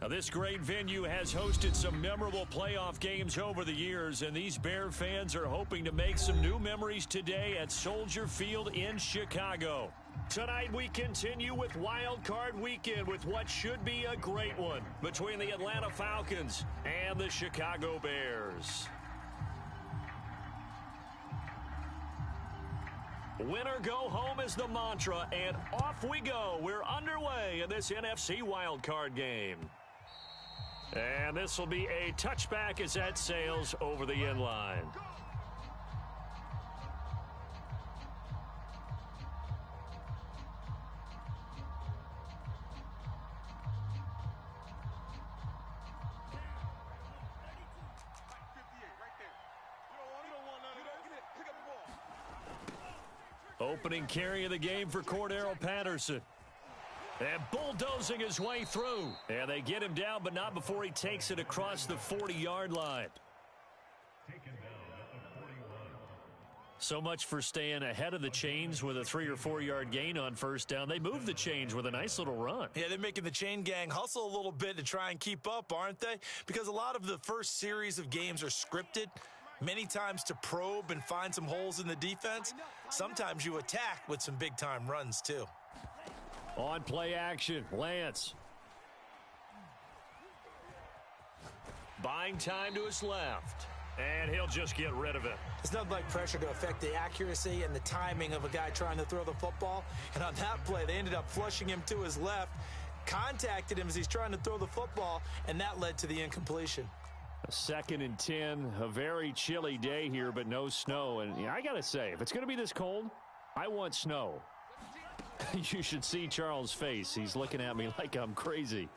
Now, this great venue has hosted some memorable playoff games over the years, and these Bear fans are hoping to make some new memories today at Soldier Field in Chicago. Tonight we continue with Wild Card Weekend with what should be a great one between the Atlanta Falcons and the Chicago Bears. Winner go home is the mantra, and off we go. We're underway in this NFC Wild Card game. And this will be a touchback as that sails over the end line. Opening carry of the game for Cordarrelle Patterson. And bulldozing his way through. And they get him down, but not before he takes it across the 40-yard line. So much for staying ahead of the chains with a 3 or 4 yard gain on first down. They move the chains with a nice little run. Yeah, they're making the chain gang hustle a little bit to try and keep up, aren't they? Because a lot of the first series of games are scripted, many times to probe and find some holes in the defense. Sometimes you attack with some big-time runs, too. On play action, Lance. Buying time to his left. And he'll just get rid of it. It's nothing like pressure to affect the accuracy and the timing of a guy trying to throw the football. And on that play, they ended up flushing him to his left, contacted him as he's trying to throw the football, and that led to the incompletion. A 2nd and 10, a very chilly day here, but no snow. And I got to say, if it's going to be this cold, I want snow. You should see Charles' face. He's looking at me like I'm crazy.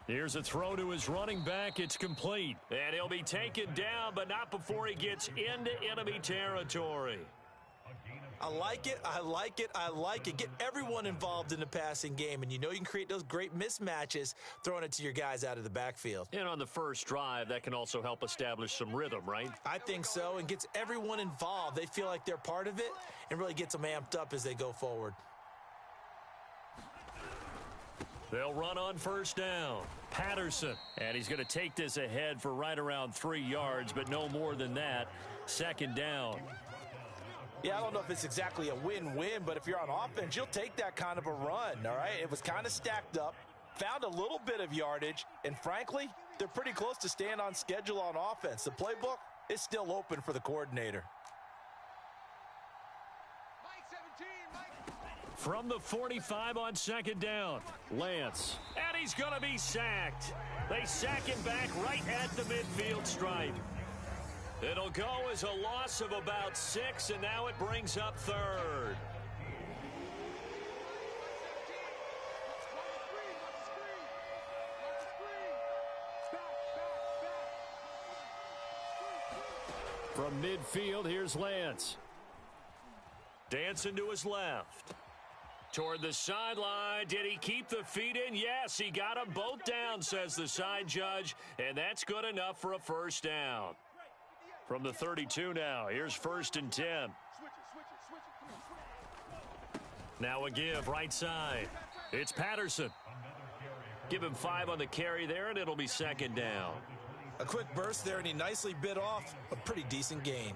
Here's a throw to his running back. It's complete. And he'll be taken down, but not before he gets into enemy territory. I like it. I like it. I like it. Get everyone involved in the passing game, and you know you can create those great mismatches throwing it to your guys out of the backfield. And on the first drive, that can also help establish some rhythm, right? I think so, and gets everyone involved. They feel like they're part of it and really gets them amped up as they go forward. They'll run on first down. Patterson. And he's going to take this ahead for right around 3 yards, but no more than that. 2nd down. Yeah, I don't know if it's exactly a win-win, but if you're on offense, you'll take that kind of a run, all right? It was kind of stacked up, found a little bit of yardage, and frankly, they're pretty close to staying on schedule on offense. The playbook is still open for the coordinator. From the 45 on 2nd down, Lance. And he's going to be sacked. They sack him back right at the midfield stripe. It'll go as a loss of about 6, and now it brings up 3rd. From midfield, here's Lance. Dancing to his left. Toward the sideline. Did he keep the feet in? Yes, he got them both down, says the side judge, and that's good enough for a first down. From the 32 now, here's 1st and 10. Now a give, right side. It's Patterson. Give him 5 on the carry there, and it'll be 2nd down. A quick burst there, and he nicely bit off a pretty decent gain.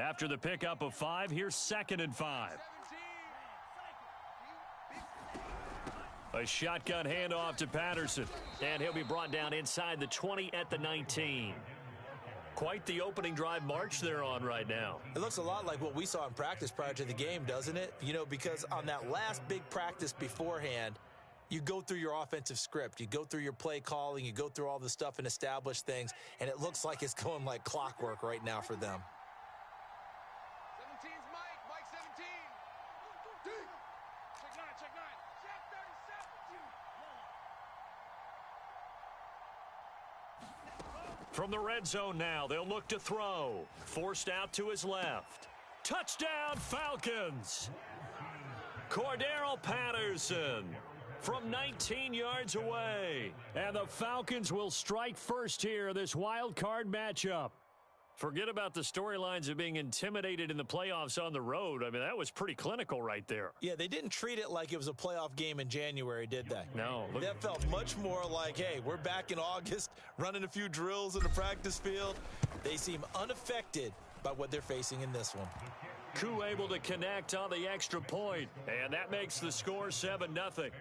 After the pickup of 5, here's 2nd and 5. A shotgun handoff to Patterson. And he'll be brought down inside the 20 at the 19. Quite the opening drive march they're on right now. It looks a lot like what we saw in practice prior to the game, doesn't it? You know, because on that last big practice beforehand, you go through your offensive script. You go through your play calling. You go through all the stuff and establish things. And it looks like it's going like clockwork right now for them. From the red zone now, they'll look to throw. Forced out to his left. Touchdown, Falcons! Cordarrelle Patterson. from 19 yards away. And the Falcons will strike first here, this wild card matchup. Forget about the storylines of being intimidated in the playoffs on the road. I mean, that was pretty clinical right there. Yeah, they didn't treat it like it was a playoff game in January, did they? No. That felt much more like, hey, we're back in August, running a few drills in the practice field. They seem unaffected by what they're facing in this one. Koo able to connect on the extra point, and that makes the score 7-0.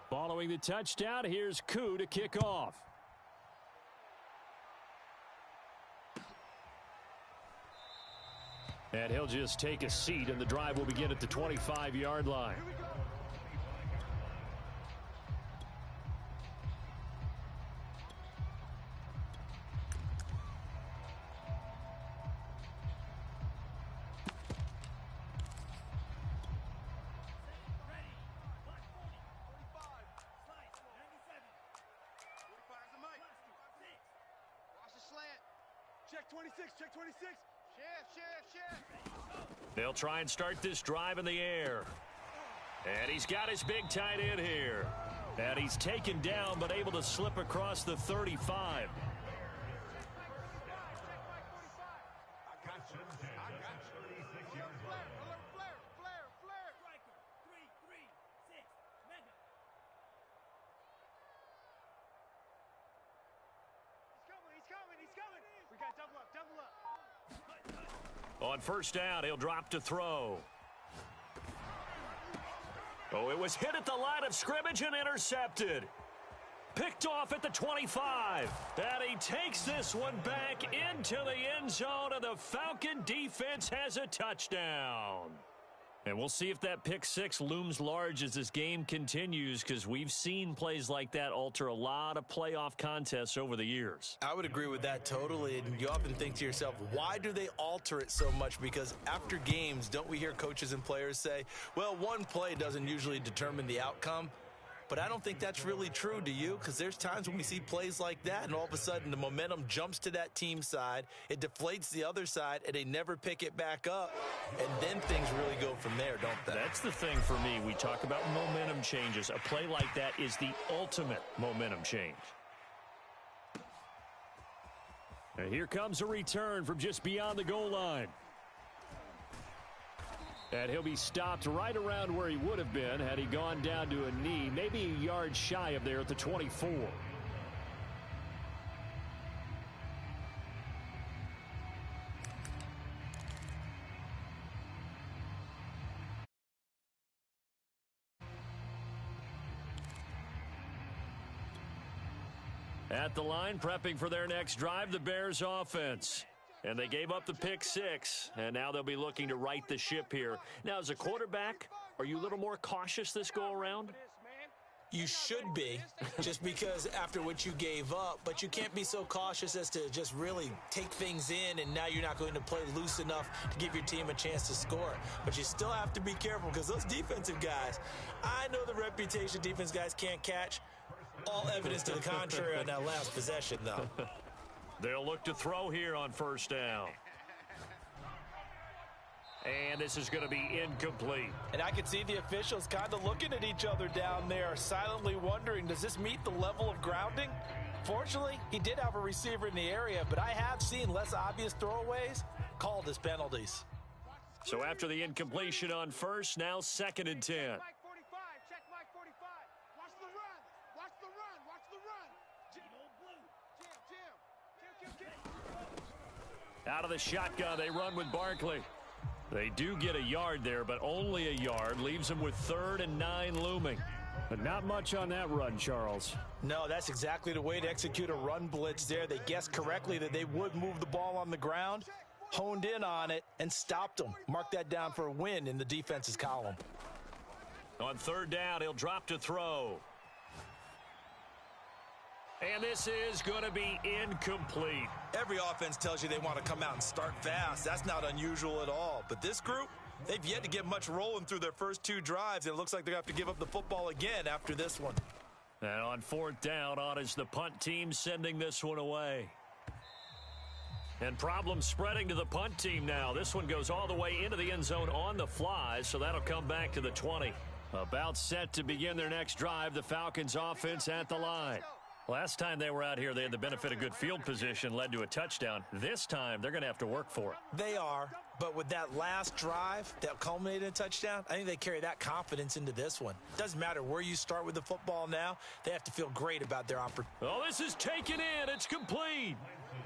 Following the touchdown, here's Koo to kick off. And he'll just take a seat, and the drive will begin at the 25-yard line. Check 26, check 26. They'll try and start this drive in the air. And he's got his big tight end here. And he's taken down but able to slip across the 35. On first down, he'll drop to throw. Oh, it was hit at the line of scrimmage and intercepted. Picked off at the 25. And he takes this one back into the end zone, and the Falcon defense has a touchdown. And we'll see if that pick six looms large as this game continues, because we've seen plays like that alter a lot of playoff contests over the years. I would agree with that totally, and you often think to yourself, why do they alter it so much? Because after games, don't we hear coaches and players say, well, one play doesn't usually determine the outcome? But I don't think that's really true, do you? Because there's times when we see plays like that, and all of a sudden the momentum jumps to that team side, it deflates the other side, and they never pick it back up, and then things really go from there, don't they? That's the thing for me. We talk about momentum changes. A play like that is the ultimate momentum change. And here comes a return from just beyond the goal line. And he'll be stopped right around where he would have been had he gone down to a knee, maybe a yard shy of there at the 24. At the line, prepping for their next drive, the Bears offense. And they gave up the pick six, and now they'll be looking to right the ship here. Now, as a quarterback, are you a little more cautious this go-around? You should be, just because after what you gave up, but you can't be so cautious as to just really take things in, and now you're not going to play loose enough to give your team a chance to score. But you still have to be careful, because those defensive guys, I know the reputation defense guys can't catch. All evidence to the contrary on that last possession, though. They'll look to throw here on first down. And this is going to be incomplete. And I can see the officials kind of looking at each other down there, silently wondering, does this meet the level of grounding? Fortunately, he did have a receiver in the area, but I have seen less obvious throwaways called as penalties. So after the incompletion on first, now 2nd and 10. Mike 45, check Mike 45. Watch the run. Watch the run. Watch the run. Out of the shotgun, they run with Barkley. They do get a yard there, but only a yard. Leaves them with 3rd and 9 looming. But not much on that run, Charles. No, that's exactly the way to execute a run blitz there. They guessed correctly that they would move the ball on the ground, honed in on it, and stopped them. Mark that down for a win in the defense's column. On 3rd down, he'll drop to throw. And this is going to be incomplete. Every offense tells you they want to come out and start fast. That's not unusual at all. But this group, They've yet to get much rolling through their first 2 drives, and it looks like they're going to have to give up the football again after this one. And on 4th down, on is the punt team sending this one away. And problems spreading to the punt team now. This one goes all the way into the end zone on the fly, so that'll come back to the 20. About set to begin their next drive, the Falcons offense at the line. Last time they were out here, they had the benefit of good field position, led to a touchdown. This time, they're going to have to work for it. They are, but with that last drive that culminated in a touchdown, I think they carry that confidence into this one. Doesn't matter where you start with the football now, they have to feel great about their opportunity. Oh, this is taken in. It's complete.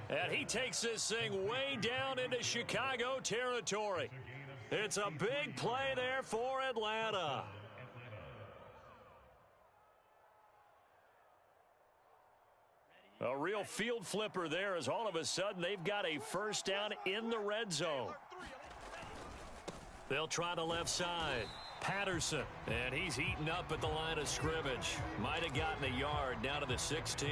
And he takes this thing way down into Chicago territory. It's a big play there for Atlanta. A real field flipper there as all of a sudden they've got a first down in the red zone. They'll try the left side. Patterson, and he's eaten up at the line of scrimmage. Might have gotten a yard down to the 16.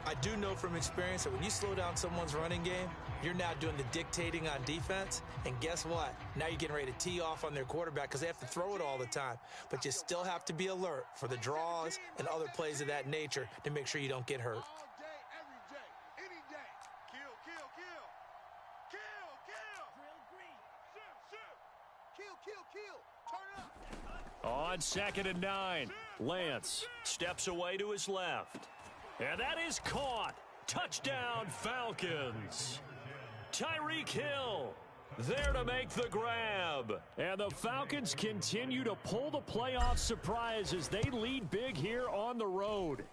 I do know from experience that when you slow down someone's running game, you're now doing the dictating on defense. And guess what? Now you're getting ready to tee off on their quarterback because they have to throw it all the time. But you still have to be alert for the draws and other plays of that nature to make sure you don't get hurt. All day, every day, any day. Kill, kill, kill. Kill, kill. Drill green. Shoot, shoot. Kill, kill, kill. Turn up. On 2nd and 9, Lance steps away to his left. And that is caught. Touchdown, Falcons. Tyreek Hill there to make the grab. And the Falcons continue to pull the playoff surprise as they lead big here on the road.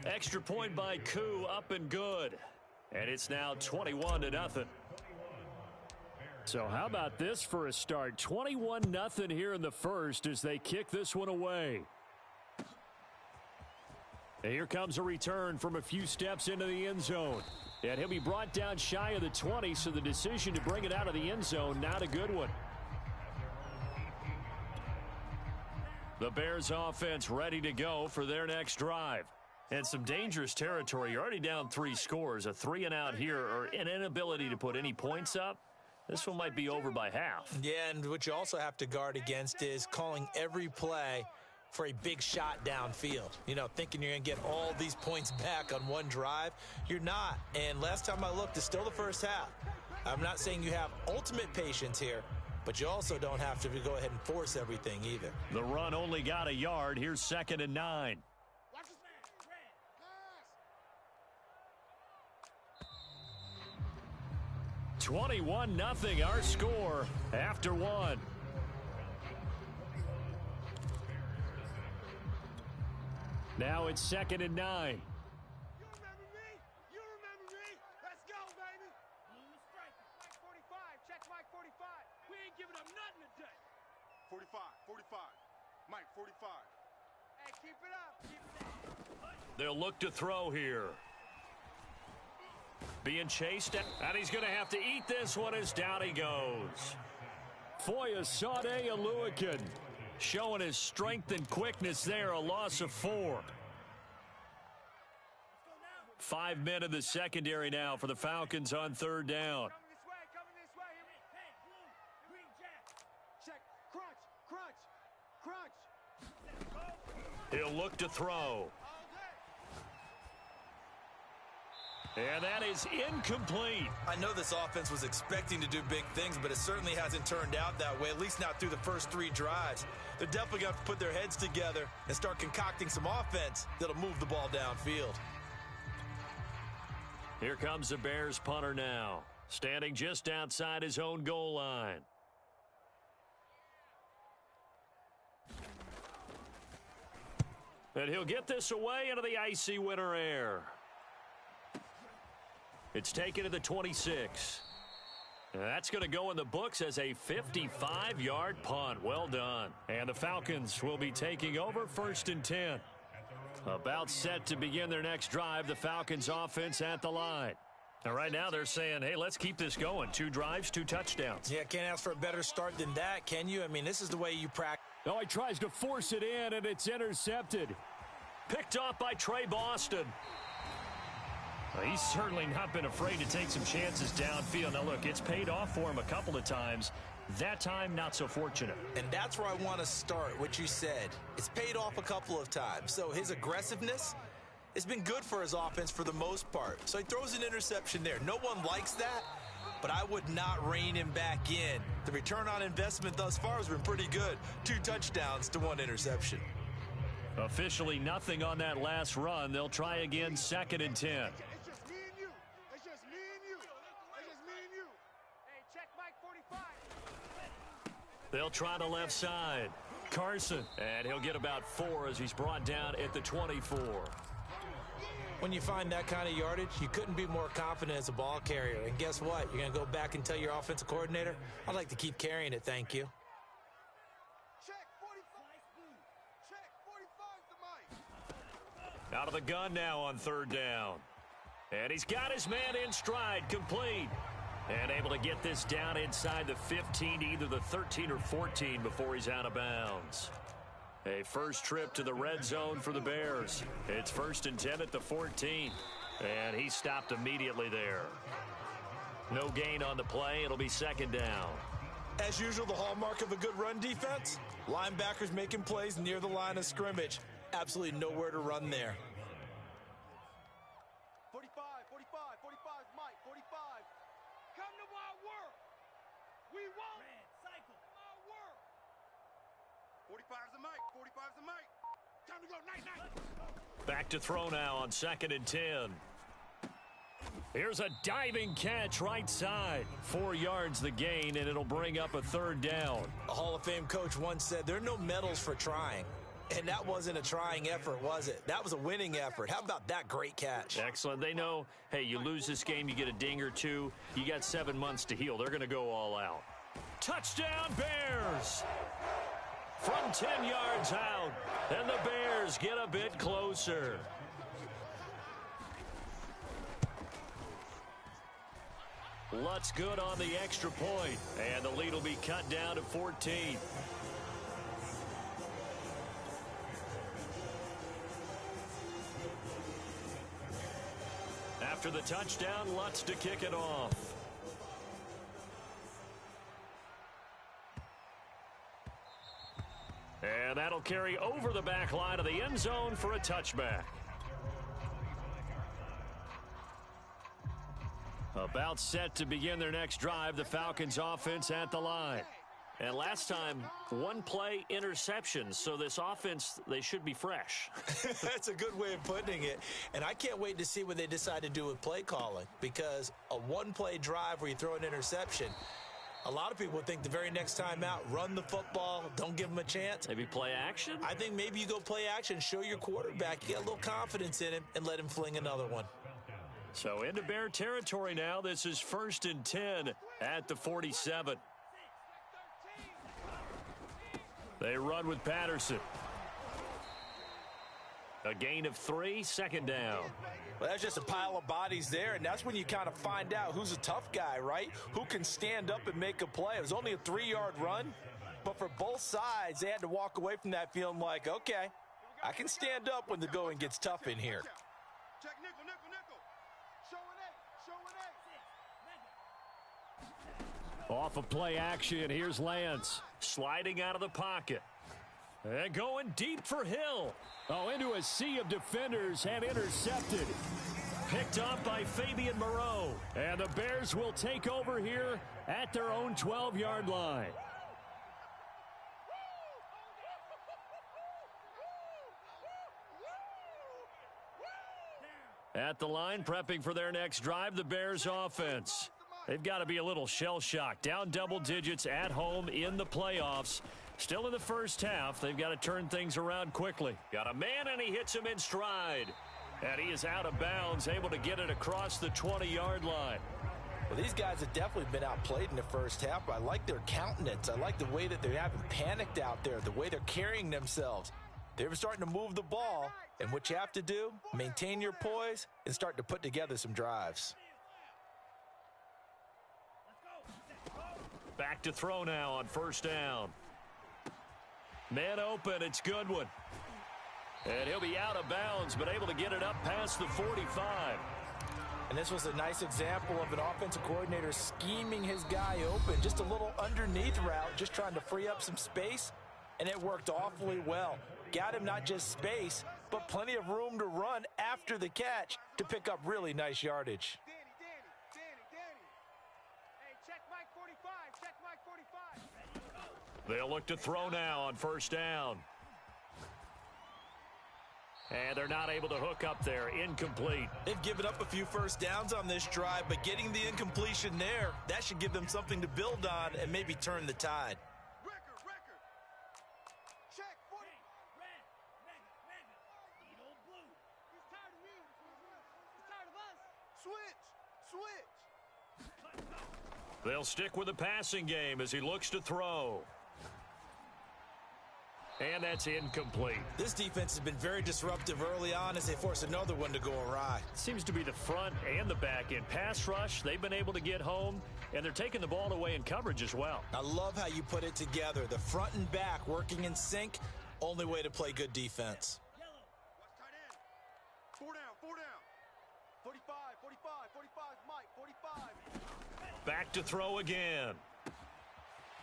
Extra point by Koo, up and good. And it's now 21-0. So how about this for a start? 21-0 here in the first as they kick this one away. And here comes a return from a few steps into the end zone. And he'll be brought down shy of the 20, so the decision to bring it out of the end zone, not a good one. The Bears offense ready to go for their next drive. And some dangerous territory. You're already down 3 scores. A 3-and-out here or an inability to put any points up. This one might be over by half. Yeah, and what you also have to guard against is calling every play for a big shot downfield. You know, thinking you're going to get all these points back on one drive. You're not. And last time I looked, it's still the first half. I'm not saying you have ultimate patience here, but you also don't have to go ahead and force everything either. The run only got a yard. Here's 2nd and 9. 21-0 our score after 1. Now it's 2nd and 9. You remember me? You remember me? Let's go, baby. Mike 45. Check Mike 45. We ain't giving up nothing today. 45, 45. Mike, 45. Hey, keep it up. Keep it up. They'll look to throw here. Being chased, and he's going to have to eat this one as down he goes. Foyesade Oluokun showing his strength and quickness there, a loss of 4. 5 men in the secondary now for the Falcons on 3rd down. Coming this way. Hey, blue, green jack. Check. Crunch, crunch, crunch. He'll look to throw. And that is incomplete. I know this offense was expecting to do big things, but it certainly hasn't turned out that way, at least not through the first 3 drives. They're definitely going to have to put their heads together and start concocting some offense that'll move the ball downfield. Here comes the Bears punter now, standing just outside his own goal line. And he'll get this away into the icy winter air. It's taken to the 26. That's going to go in the books as a 55-yard punt. Well done. And the Falcons will be taking over 1st and 10. About set to begin their next drive, the Falcons offense at the line. And right now they're saying, hey, let's keep this going. 2 drives, 2 touchdowns. Yeah, can't ask for a better start than that, can you? I mean, this is the way you practice. Oh, he tries to force it in, and it's intercepted. Picked off by Trey Boston. Well, he's certainly not been afraid to take some chances downfield. Now, look, it's paid off for him a couple of times. That time, not so fortunate. And that's where I want to start, what you said. It's paid off a couple of times. So his aggressiveness has been good for his offense for the most part. So he throws an interception there. No one likes that, but I would not rein him back in. The return on investment thus far has been pretty good. 2 touchdowns to 1 interception. Officially nothing on that last run. They'll try again, 2nd and 10. It's just me and you. It's just me and you. It's just me and you. Hey, check Mike 45. They'll try the left side. Carson, and he'll get about 4 as he's brought down at the 24. When you find that kind of yardage, you couldn't be more confident as a ball carrier. And guess what? You're going to go back and tell your offensive coordinator, I'd like to keep carrying it, thank you. Check 45. Check 45's the mic. Out of the gun now on 3rd down. And he's got his man in stride, complete. And able to get this down inside the 15, either the 13 or 14 before he's out of bounds. A first trip to the red zone for the Bears. It's 1st and 10 at the 14. And he stopped immediately there. No gain on the play. It'll be 2nd down. As usual, the hallmark of a good run defense, linebackers making plays near the line of scrimmage. Absolutely nowhere to run there. 45, 45's Mike 45. Come to my world. We won't. Cycle. My world. 45's the mic. 45's the mic. Time to go. Night. Back to throw now on 2nd and 10. Here's a diving catch right side. 4 yards the gain, and it'll bring up a 3rd down. A Hall of Fame coach once said there are no medals for trying. And that wasn't a trying effort, was it? That was a winning effort. How about that great catch? Excellent. They know, hey, you lose this game, you get a ding or 2. You got 7 months to heal. They're going to go all out. Touchdown, Bears! From 10 yards out, and the Bears get a bit closer. Lutz good on the extra point, and the lead will be cut down to 14. After the touchdown, Lutz to kick it off. And that'll carry over the back line of the end zone for a touchback. About set to begin their next drive, the Falcons offense at the line. And last time, 1 play interception, so this offense, they should be fresh. That's a good way of putting it. And I can't wait to see what they decide to do with play calling, because a 1-play drive where you throw an interception, a lot of people think the very next time out, run the football, don't give them a chance. Maybe play action? I think maybe you go play action, show your quarterback, you get a little confidence in him, and let him fling another one. So into Bear territory now. This is 1st and 10 at the 47. They run with Patterson. A gain of 3, 2nd down. Well, that's just a pile of bodies there, and that's when you kind of find out who's a tough guy, right? Who can stand up and make a play. It was only a 3-yard run, but for both sides, they had to walk away from that feeling like, okay, I can stand up when the going gets tough in here. Check nickel, nickel, nickel. Show an 8. Off of play action, here's Lance. Sliding out of the pocket. And going deep for Hill. Oh, into a sea of defenders and intercepted. Picked up by Fabian Moreau. And the Bears will take over here at their own 12-yard line. At the line, prepping for their next drive, the Bears offense. They've got to be a little shell-shocked. Down double digits at home in the playoffs. Still in the first half. They've got to turn things around quickly. Got a man, and he hits him in stride. And he is out of bounds, able to get it across the 20-yard line. Well, these guys have definitely been outplayed in the first half. I like their countenance. I like the way that they haven't panicked out there, the way they're carrying themselves. They're starting to move the ball, and what you have to do, maintain your poise and start to put together some drives. Back to throw now on 1st down. Man open, it's Goodwin. And he'll be out of bounds, but able to get it up past the 45. And this was a nice example of an offensive coordinator scheming his guy open. Just a little underneath route, just trying to free up some space, and it worked awfully well. Got him not just space, but plenty of room to run after the catch to pick up really nice yardage. Danny. Hey, check Mike 45. Check Mike 45. They'll look to throw now on first down. And they're not able to hook up there. Incomplete. They've given up a few first downs on this drive, but getting the incompletion there, that should give them something to build on and maybe turn the tide. Record. Check 40. He's tired of me. He's tired of us. Switch. They'll stick with the passing game as he looks to throw. And that's incomplete. This defense has been very disruptive early on as they force another one to go awry. Seems to be the front and the back end. Pass rush, they've been able to get home, and they're taking the ball away in coverage as well. I love how you put it together. The front and back working in sync, only way to play good defense. Watch tight end. 4 down. 45, Mike. 45. Back to throw again.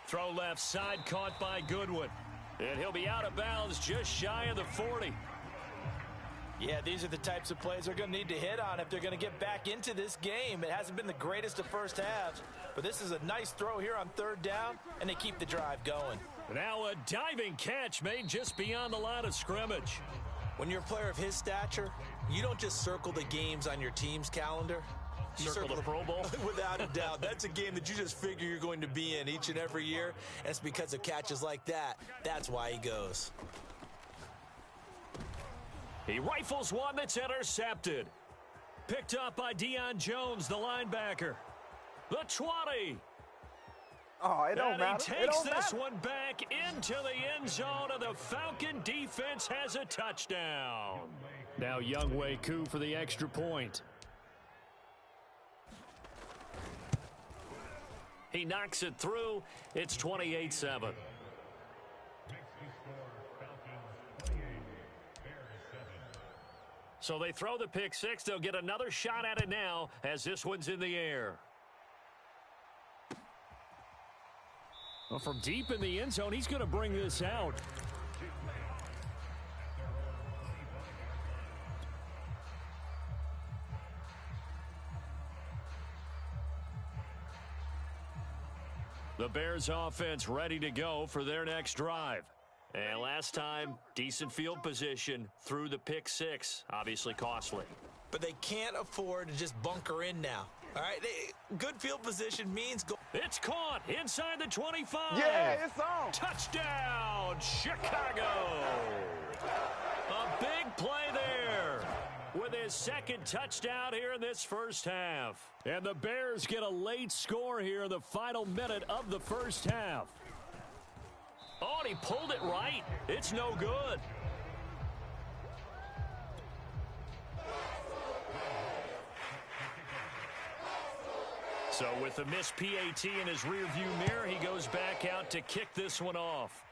Throw left side, caught by Goodwin. And he'll be out of bounds just shy of the 40. Yeah, these are the types of plays they're going to need to hit on if they're going to get back into this game. It hasn't been the greatest of first halves, but this is a nice throw here on third down, and they keep the drive going. Now a diving catch made just beyond the line of scrimmage. When you're a player of his stature, you don't just circle the games on your team's calendar. You Circle the Pro Bowl? Without a doubt. That's a game that you just figure you're going to be in each and every year. And it's because of catches like that. That's why he goes. He rifles one that's intercepted. Picked up by Deion Jones, the linebacker. The 20. Oh, it don't And matter. he takes this one back into the end zone, and the Falcon defense has a touchdown. Now Younghoe Koo for the extra point. He knocks it through. It's 28-7. So they throw the pick six. They'll get another shot at it now as this one's in the air. Well, from deep in the end zone, he's going to bring this out. The Bears offense ready to go for their next drive. And last time, decent field position through the pick six. Obviously costly. But they can't afford to just bunker in now. All right, good field position means go. It's caught inside the 25. Yeah, it's on. Touchdown, Chicago. A big play there with his second touchdown here in this first half. And the Bears get a late score here in the final minute of the first half. Oh, and he pulled it right. It's no good. So with the missed PAT in his rearview mirror, he goes back out to kick this one off.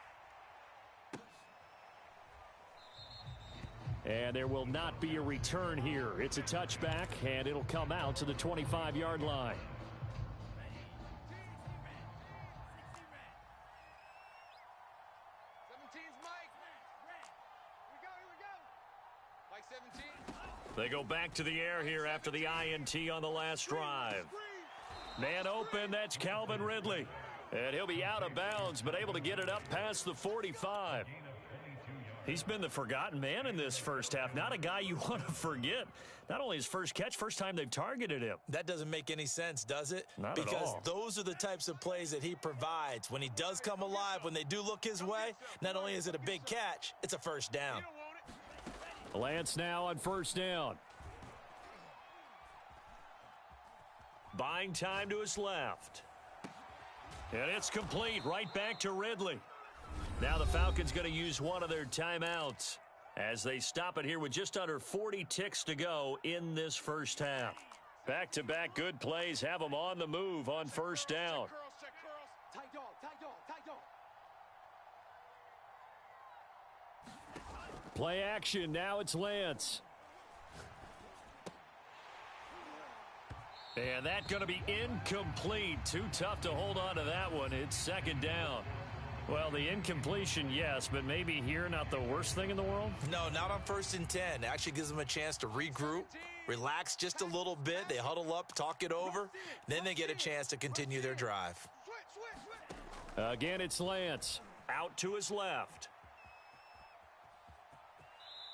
And there will not be a return here. It's a touchback, and it'll come out to the 25-yard line. They go back to the air here after the INT on the last drive. Man open, that's Calvin Ridley. And he'll be out of bounds, but able to get it up past the 45. He's been the forgotten man in this first half. Not a guy you want to forget. Not only his first catch, first time they've targeted him. That doesn't make any sense, does it? Not at all. Because those are the types of plays that he provides. When he does come alive, when they do look his way, not only is it a big catch, it's a first down. Lance now on first down. Buying time to his left. And it's complete right back to Ridley. Now the Falcons going to use one of their timeouts as they stop it here with just under 40 ticks to go in this first half. Back-to-back good plays have them on the move on first down. Tight dog. Play action. Now it's Lance. And that's going to be incomplete. Too tough to hold on to that one. It's second down. Well, the incompletion, yes, but maybe here not the worst thing in the world? No, not on 1st and 10. It actually gives them a chance to regroup, relax just a little bit. They huddle up, talk it over. Then they get a chance to continue their drive. Again, it's Lance. Out to his left.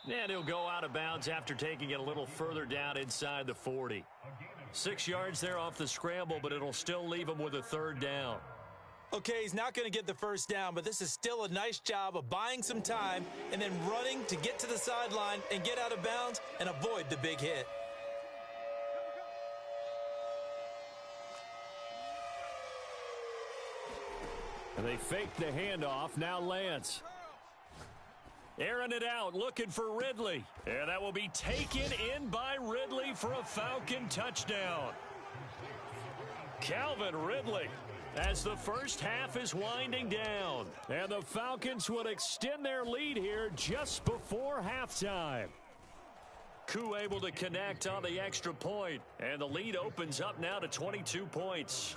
And he'll go out of bounds after taking it a little further down inside the 40. 6 yards there off the scramble, but it'll still leave him with a third down. Okay, he's not going to get the first down, but this is still a nice job of buying some time and then running to get to the sideline and get out of bounds and avoid the big hit. And they fake the handoff. Now Lance. Airing it out, looking for Ridley. And that will be taken in by Ridley for a Falcon touchdown. Calvin Ridley, as the first half is winding down. And the Falcons would extend their lead here just before halftime. Koo able to connect on the extra point. And the lead opens up now to 22 points.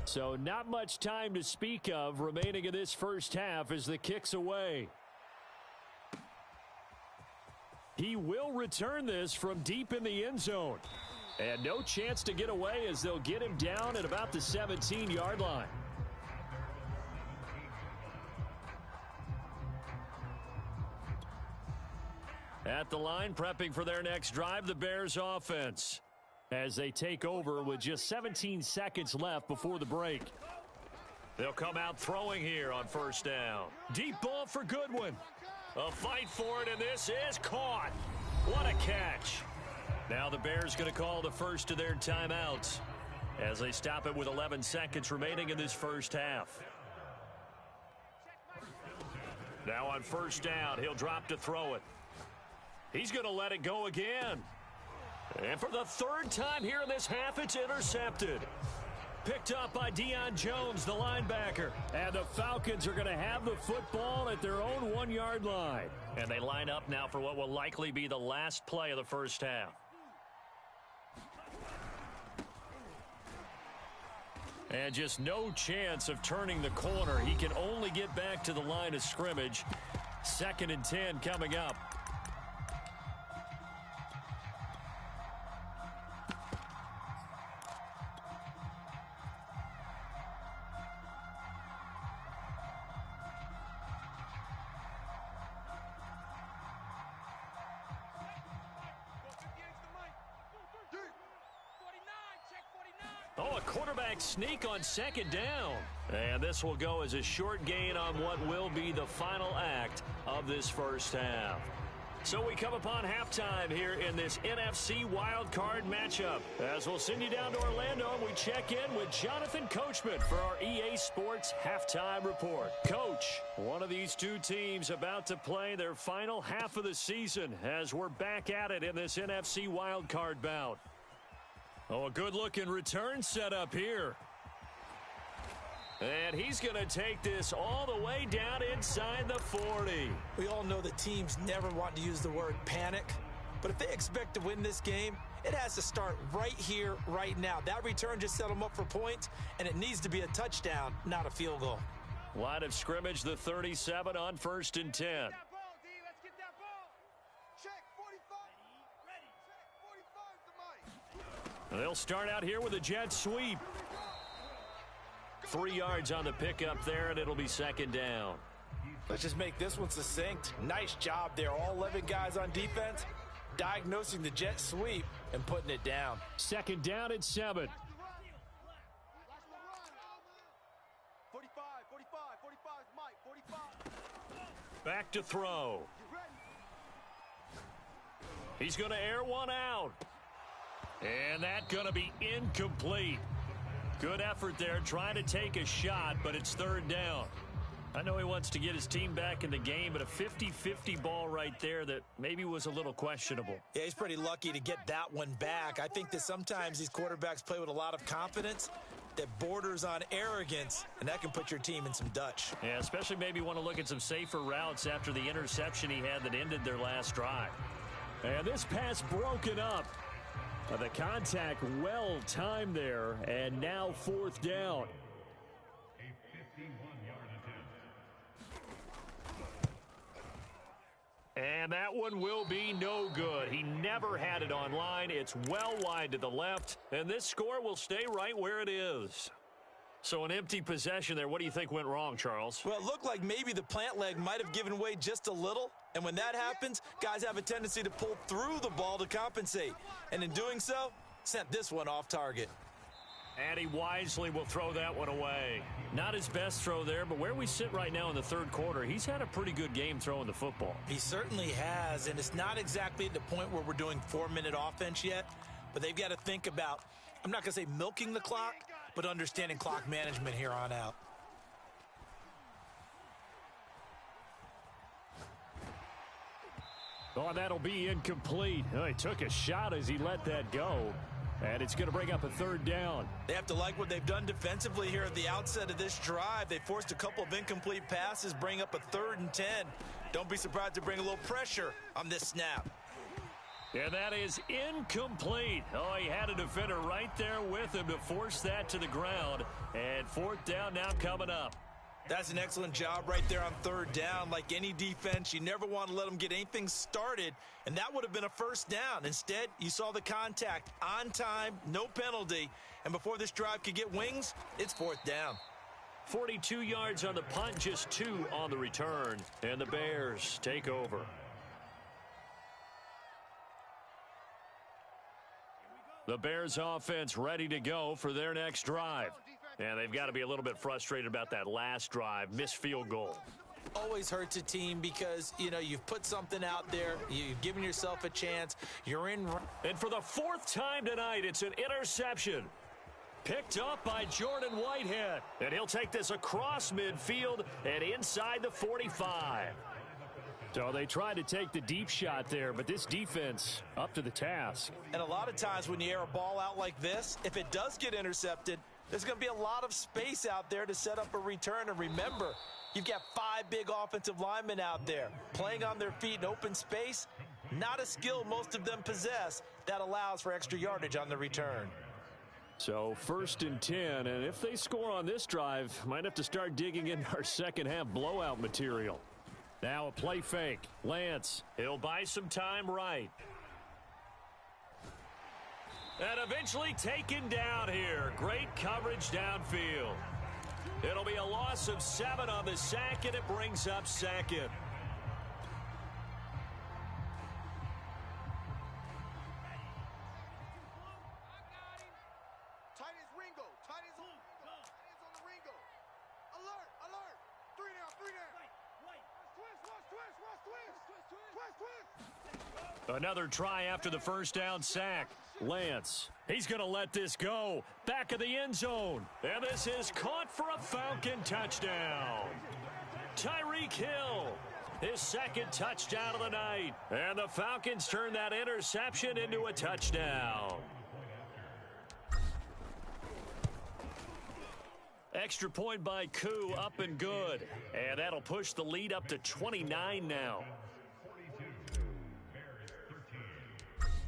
So not much time to speak of remaining in this first half as the kick's away. He will return this from deep in the end zone. And no chance to get away as they'll get him down at about the 17-yard line. At the line, prepping for their next drive, the Bears offense, as they take over with just 17 seconds left before the break. They'll come out throwing here on first down. Deep ball for Goodwin. A fight for it, and this is caught. What a catch. Now the Bears going to call the first of their timeouts as they stop it with 11 seconds remaining in this first half. Now on first down, he'll drop to throw it. He's going to let it go again. And for the third time here in this half, it's intercepted. Picked up by Deion Jones, the linebacker. And the Falcons are going to have the football at their own 1-yard line. And they line up now for what will likely be the last play of the first half. And just no chance of turning the corner. He can only get back to the line of scrimmage. 2nd and 10 coming up. Oh, a quarterback sneak on 2nd down. And this will go as a short gain on what will be the final act of this first half. So we come upon halftime here in this NFC wildcard matchup. As we'll send you down to Orlando, and we check in with Jonathan Coachman for our EA Sports Halftime Report. Coach, one of these two teams about to play their final half of the season as we're back at it in this NFC wildcard bout. Oh, a good-looking return set up here. And he's going to take this all the way down inside the 40. We all know that teams never want to use the word panic, but if they expect to win this game, it has to start right here, right now. That return just set them up for points, and it needs to be a touchdown, not a field goal. Line of scrimmage, the 37 on 1st and 10. They'll start out here with a jet sweep. 3 yards on the pickup there, and it'll be 2nd down. Let's just make this one succinct. Nice job there. All 11 guys on defense diagnosing the jet sweep and putting it down. 2nd down at 7. 45, Mike, 45. Back to throw. He's going to air one out. And that's going to be incomplete. Good effort there trying to take a shot, but it's 3rd down. I know he wants to get his team back in the game, but a 50-50 ball right there that maybe was a little questionable. Yeah, he's pretty lucky to get that one back. I think that sometimes these quarterbacks play with a lot of confidence, that borders on arrogance, and that can put your team in some Dutch. Yeah, especially maybe want to look at some safer routes after the interception he had that ended their last drive. And this pass broken up. The contact well timed there, and now 4th down. And that one will be no good. He never had it on line. It's well wide to the left, and this score will stay right where it is. So an empty possession there. What do you think went wrong, Charles? Well, it looked like maybe the plant leg might have given way just a little, and when that happens, guys have a tendency to pull through the ball to compensate, and in doing so, sent this one off target. And he wisely will throw that one away. Not his best throw there, but where we sit right now in the 3rd quarter, he's had a pretty good game throwing the football. He certainly has, and it's not exactly at the point where we're doing 4-minute offense yet, but they've got to think about, I'm not going to say milking the clock, but understanding clock management here on out. Oh, that'll be incomplete. Oh, he took a shot as he let that go. And it's going to bring up a 3rd down. They have to like what they've done defensively here at the outset of this drive. They forced a couple of incomplete passes, bring up a 3rd and 10. Don't be surprised to bring a little pressure on this snap. And that is incomplete. Oh, he had a defender right there with him to force that to the ground. And 4th down now coming up. That's an excellent job right there on 3rd down. Like any defense, you never want to let them get anything started, and that would have been a 1st down. Instead, you saw the contact on time, no penalty, and before this drive could get wings, it's 4th down. 42 yards on the punt, just 2 on the return, and the Bears take over. The Bears offense ready to go for their next drive. And they've got to be a little bit frustrated about that last drive, missed field goal. Always hurts a team because, you know, you've put something out there, you've given yourself a chance, you're in. And for the 4th time tonight, it's an interception. Picked up by Jordan Whitehead. And he'll take this across midfield and inside the 45. So they tried to take the deep shot there, but this defense up to the task. And a lot of times when you air a ball out like this, if it does get intercepted, there's going to be a lot of space out there to set up a return. And remember, you've got 5 big offensive linemen out there playing on their feet in open space. Not a skill most of them possess that allows for extra yardage on the return. So 1st and 10, and if they score on this drive, might have to start digging in our second half blowout material. Now a play fake. Lance, he'll buy some time right. And eventually taken down here. Great coverage downfield. It'll be a loss of 7 on the sack, and it brings up 2nd. Tight as Ringo. Tight as on the Ringo. Alert, alert. 3 down, 3 down. Twist. Another try after the 1st down sack. Lance, he's going to let this go. Back of the end zone. And this is caught for a Falcon touchdown. Tyreek Hill, his 2nd touchdown of the night. And the Falcons turn that interception into a touchdown. Extra point by Koo, up and good. And that'll push the lead up to 29 now.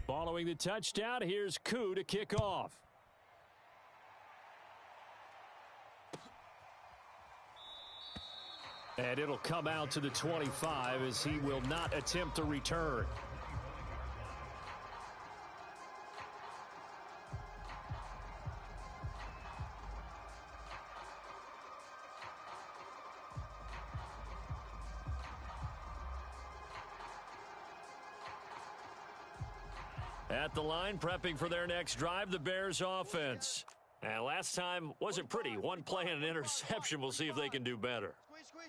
Following the touchdown, here's Koo to kick off. And it'll come out to the 25 as he will not attempt a return. At the line, prepping for their next drive, the Bears offense. And last time wasn't pretty. One play and an interception. We'll see if they can do better.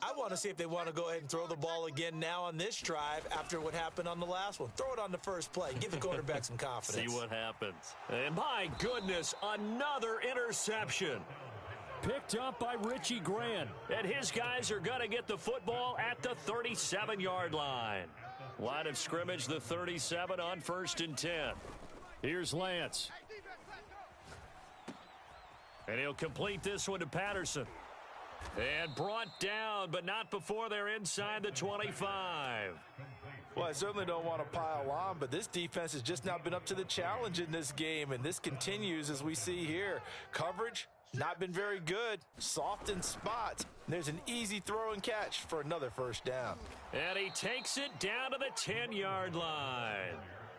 I want to see if they want to go ahead and throw the ball again now on this drive after what happened on the last one. Throw it on the first play. Give the quarterback some confidence. See what happens. And my goodness, another interception. Picked up by Richie Grant. And his guys are going to get the football at the 37-yard line. Line of scrimmage, the 37 on 1st and 10. Here's Lance. And he'll complete this one to Patterson. And brought down, but not before they're inside the 25. Well, I certainly don't want to pile on, but this defense has just not been up to the challenge in this game, and this continues as we see here. Coverage, not been very good. Soft in spots. There's an easy throw and catch for another first down. And he takes it down to the 10-yard line.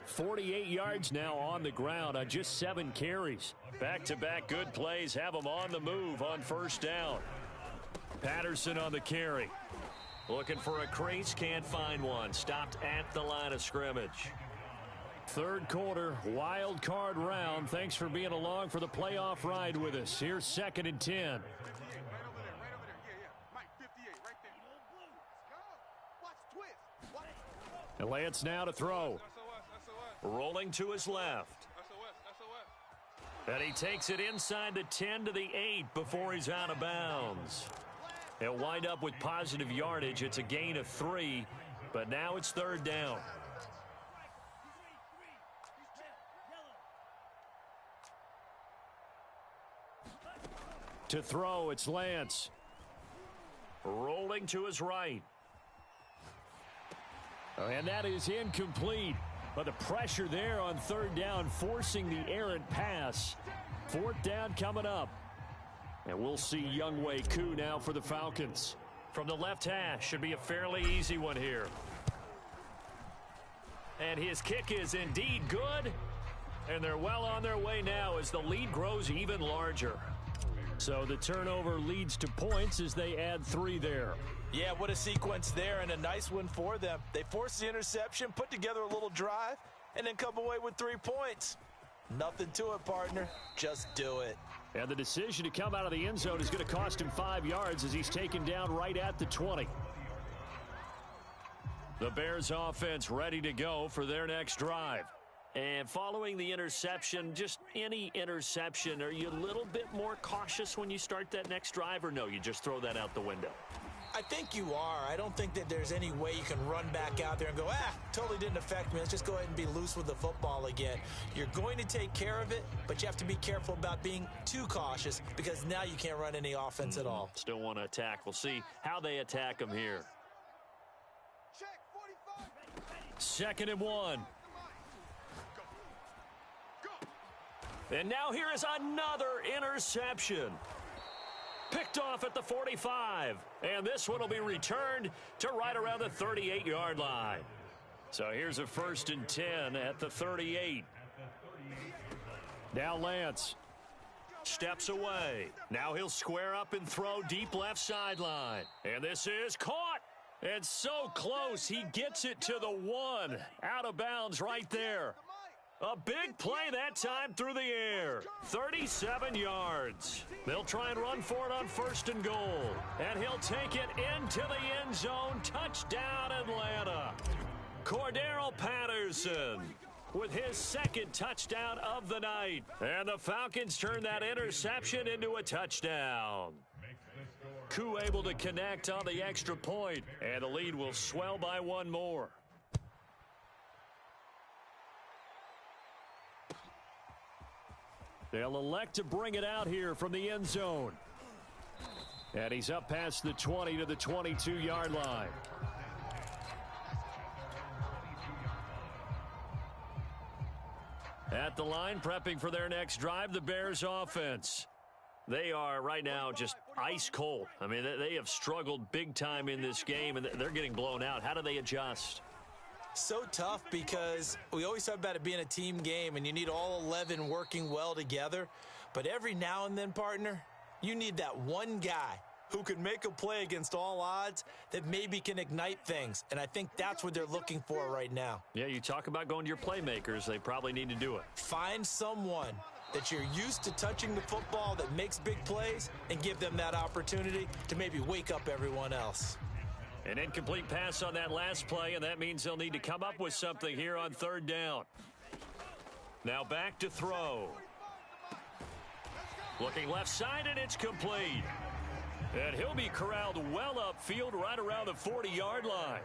48 yards now on the ground on just 7 carries. Back-to-back good plays have him on the move on first down. Patterson on the carry. Looking for a crease, can't find one. Stopped at the line of scrimmage. Third quarter, wild card round. Thanks for being along for the playoff ride with us. Here's 2nd and 10. Right over there. Yeah. Mike, 58, right there. Watch twist. Watch. And Lance now to throw. SOS. Rolling to his left. SOS. And he takes it inside the 10 to the 8 before he's out of bounds. He'll wind up with positive yardage. It's a gain of 3, but now it's third down. To throw, it's Lance. Rolling to his right. And that is incomplete. But the pressure there on third down, forcing the errant pass. Fourth down coming up. And we'll see Younghoe Koo now for the Falcons. From the left hash, should be a fairly easy one here. And his kick is indeed good. And they're well on their way now as the lead grows even larger. So the turnover leads to points as they add 3 there. Yeah, what a sequence there, and a nice one for them. They forced the interception, put together a little drive, and then come away with 3 points. Nothing to it, partner. Just do it. And the decision to come out of the end zone is going to cost him 5 yards as he's taken down right at the 20. The Bears offense ready to go for their next drive. And following the interception, just any interception, are you a little bit more cautious when you start that next drive, or no, you just throw that out the window? I think you are. I don't think that there's any way you can run back out there and go, totally didn't affect me. Let's just go ahead and be loose with the football again. You're going to take care of it, but you have to be careful about being too cautious because now you can't run any offense at all. Still want to attack. We'll see how they attack them here. Check 45. 2nd and 1. And now here is another interception. Picked off at the 45. And this one will be returned to right around the 38-yard line. So here's a 1st and 10 at the 38. Now Lance steps away. Now he'll square up and throw deep left sideline. And this is caught. And so close, he gets it to the 1. Out of bounds right there. A big play that time through the air. 37 yards. They'll try and run for it on 1st and goal. And he'll take it into the end zone. Touchdown, Atlanta. Cordero Patterson with his 2nd touchdown of the night. And the Falcons turn that interception into a touchdown. Koo able to connect on the extra point. And the lead will swell by 1 more. They'll elect to bring it out here from the end zone. And he's up past the 20 to the 22-yard line. At the line, prepping for their next drive, the Bears offense. They are right now just ice cold. I mean, they have struggled big time in this game, and they're getting blown out. How do they adjust? So tough because we always talk about it being a team game and you need all 11 working well together. But every now and then, partner, you need that one guy who can make a play against all odds that maybe can ignite things. And I think that's what they're looking for right now. Yeah, you talk about going to your playmakers. They probably need to do it. Find someone that you're used to touching the football that makes big plays and give them that opportunity to maybe wake up everyone else. An incomplete pass on that last play, and that means they'll need to come up with something here on 3rd down. Now back to throw. Looking left side, and it's complete. And he'll be corralled well upfield right around the 40-yard line.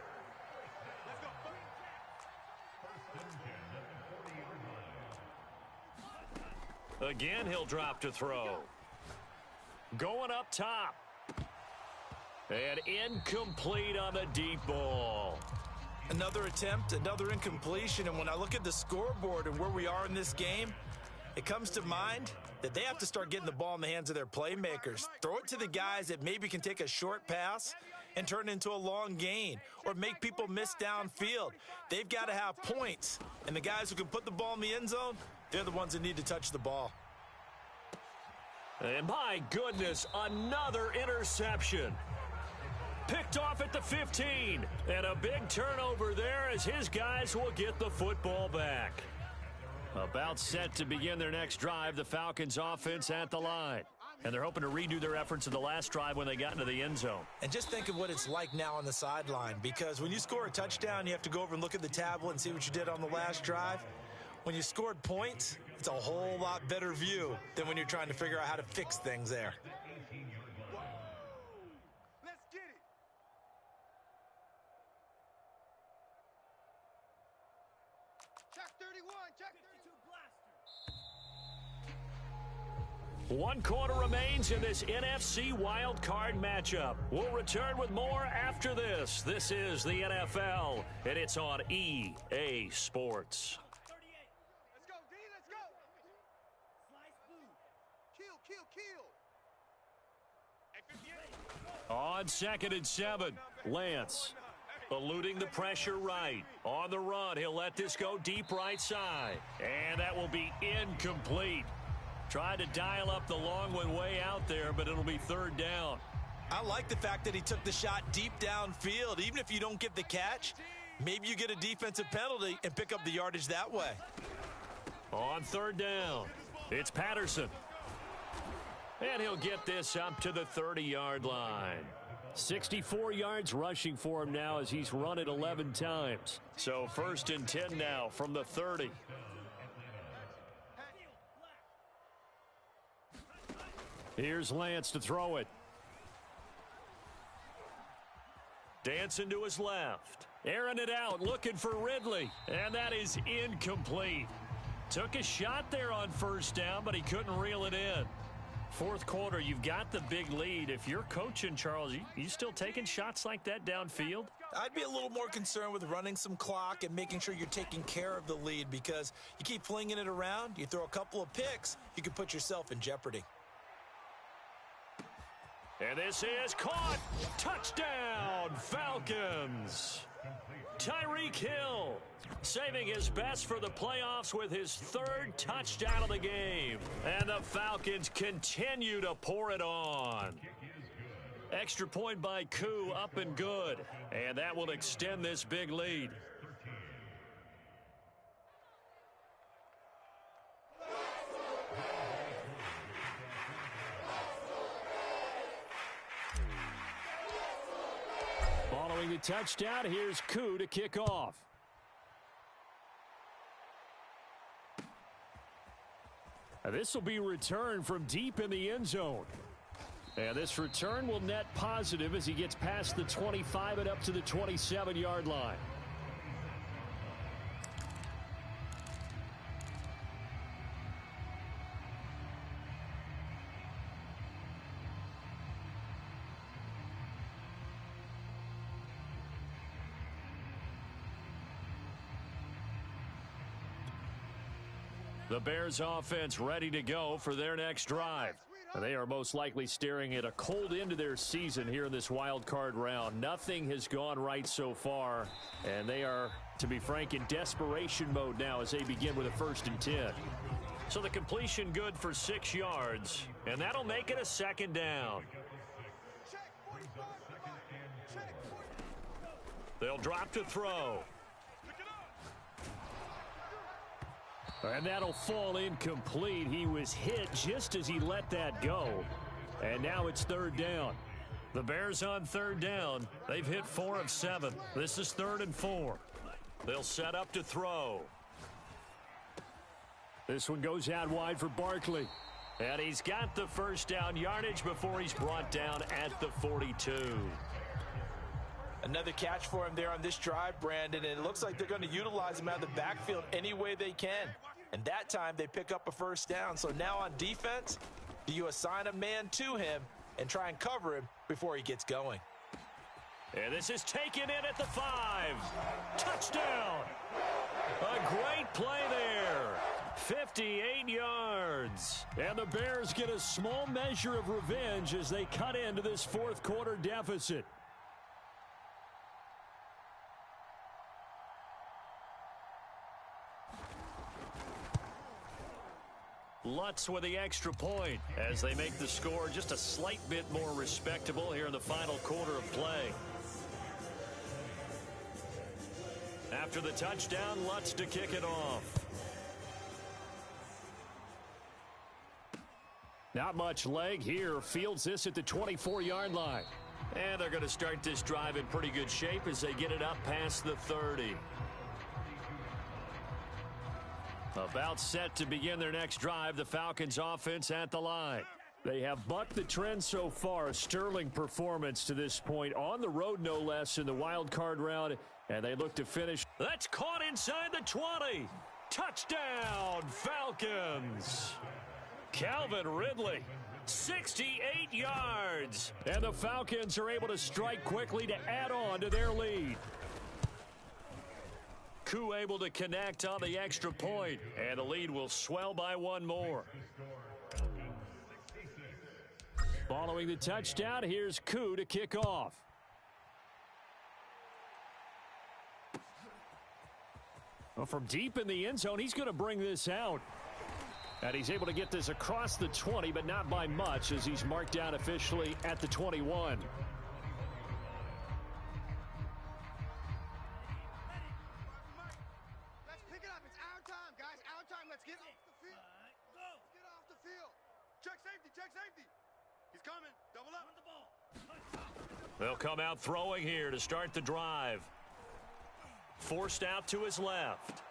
Again, he'll drop to throw. Going up top. And incomplete on the deep ball. Another attempt, another incompletion, and when I look at the scoreboard and where we are in this game, it comes to mind that they have to start getting the ball in the hands of their playmakers. Throw it to the guys that maybe can take a short pass and turn it into a long gain or make people miss downfield. They've got to have points, and the guys who can put the ball in the end zone, they're the ones that need to touch the ball. And my goodness, another interception. Picked off at the 15, and a big turnover there as his guys will get the football back. About set to begin their next drive, the Falcons offense at the line. And they're hoping to redo their efforts of the last drive when they got into the end zone. And just think of what it's like now on the sideline, because when you score a touchdown, you have to go over and look at the tablet and see what you did on the last drive. When you scored points, it's a whole lot better view than when you're trying to figure out how to fix things there. Let's get it. Check 31, check 32 blaster. 1 quarter remains in this NFC wild card matchup. We'll return with more after this. This is the NFL, and it's on EA Sports. Let's go, D, let's go. Kill, kill, kill. On 2nd and 7, Lance eluding the pressure right. On the run, he'll let this go deep right side. And that will be incomplete. Tried to dial up the long one way out there, but it'll be 3rd down. I like the fact that he took the shot deep downfield. Even if you don't get the catch, maybe you get a defensive penalty and pick up the yardage that way. On 3rd down, it's Patterson. And he'll get this up to the 30-yard line. 64 yards rushing for him now as he's run it 11 times. So 1st and 10 now from the 30. Here's Lance to throw it. Dancing to his left. Airing it out, looking for Ridley. And that is incomplete. Took a shot there on 1st down, but he couldn't reel it in. 4th quarter, you've got the big lead. If you're coaching, Charles, you still taking shots like that downfield? I'd be a little more concerned with running some clock and making sure you're taking care of the lead, because you keep flinging it around, you throw a couple of picks, you can put yourself in jeopardy. And this is caught. Touchdown, Falcons. Tyreek Hill saving his best for the playoffs with his 3rd touchdown of the game. And the Falcons continue to pour it on. Extra point by Koo, up and good. And that will extend this big lead. Following the touchdown, here's Koo to kick off. This will be returned from deep in the end zone. And this return will net positive as he gets past the 25 and up to the 27-yard line. The Bears offense ready to go for their next drive. They are most likely staring at a cold end to their season here in this wild card round. Nothing has gone right so far, and they are, to be frank, in desperation mode now as they begin with a 1st and 10. So the completion good for 6 yards, and that'll make it a 2nd down. They'll drop to throw. And that'll fall incomplete. He was hit just as he let that go. And now it's 3rd down. The Bears on 3rd down. They've hit 4 of 7. This is 3rd and 4. They'll set up to throw. This one goes out wide for Barkley. And he's got the 1st down yardage before he's brought down at the 42. Another catch for him there on this drive, Brandon, and it looks like they're going to utilize him out of the backfield any way they can. And that time they pick up a 1st down. So now on defense, Do you assign a man to him and try and cover him before he gets going? And this is taken in at the 5. Touchdown. A great play there. 58 yards. And the Bears get a small measure of revenge as they cut into this fourth quarter deficit. Lutz with the extra point as they make the score just a slight bit more respectable here in the final quarter of play. After the touchdown, Lutz to kick it off. Not much leg here. Fields this at the 24-yard line. And they're going to start this drive in pretty good shape as they get it up past the 30. About set to begin their next drive, the Falcons offense at the line. They have bucked the trend so far. A sterling performance to this point. On the road, no less, in the wild card round. And they look to finish. That's caught inside the 20. Touchdown, Falcons. Calvin Ridley, 68 yards. And the Falcons are able to strike quickly to add on to their lead. Koo able to connect on the extra point, and the lead will swell by one more. Following the touchdown, here's Koo to kick off. Well, from deep in the end zone, he's going to bring this out. And he's able to get this across the 20, but not by much, as he's marked down officially at the 21. They'll come out throwing here to start the drive. Forced out to his left.